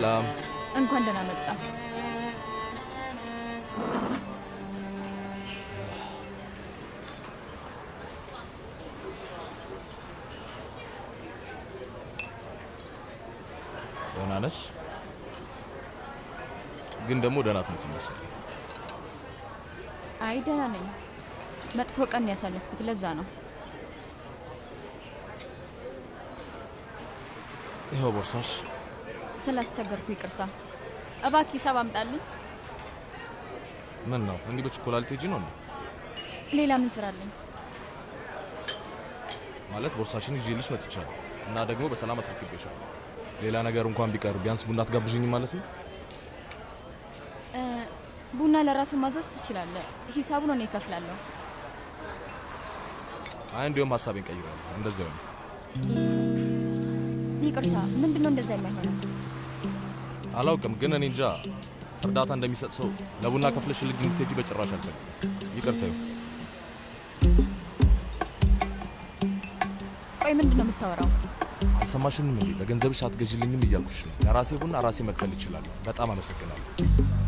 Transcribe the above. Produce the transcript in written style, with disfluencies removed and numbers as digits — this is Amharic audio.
ሰላም እንኳን ደህና መጣ። ደህና ነሽ? ግን ደግሞ ደህና አትመስል መሰለኝ። አይ ደህና ነኝ። መጥፎ ቀን ያሳለፍኩት ለዛ ነው። ይኸው ቦርሳሽ። ስላስቸገርኩ ይቅርታ። እባክህ ሂሳብ አምጣልኝ። ምን ነው እንዲህ በችኮላ ልትሄጂ ነው እንዴ? ሌላ ምን ስራ አለኝ? ማለት ቦርሳሽን ይዤልሽ መጥቻለሁ እና ደግሞ በሰላም አስረክቤሻለሁ። ሌላ ነገር እንኳን ቢቀር ቢያንስ ቡና አትጋብዥኝ ማለት ነው? ቡና ለራስህ ማዘዝ ትችላለህ። ሂሳቡን እኔ እከፍላለሁ። አይ እንዲያውም ሀሳቤን ቀይራለሁ። እንደዛው ነው። ይቅርታ። ምንድነው እንደዛ የማይሆነው? አላውቅም ግን እኔ እንጃ እርዳታ እንደሚሰጥ ሰው ለቡና ከፍለሽልኝ እንድትሄጂ በጭራሽ አልፈልግም። ይቅርታ። ቆይ ምንድነው የምታወራው? አልሰማሽንም እንዴ? በገንዘብሽ አትገዢልኝም እያልኩሽ ነው። ለራሴ ቡና ራሴ መክፈል እችላለሁ። በጣም አመሰግናለሁ።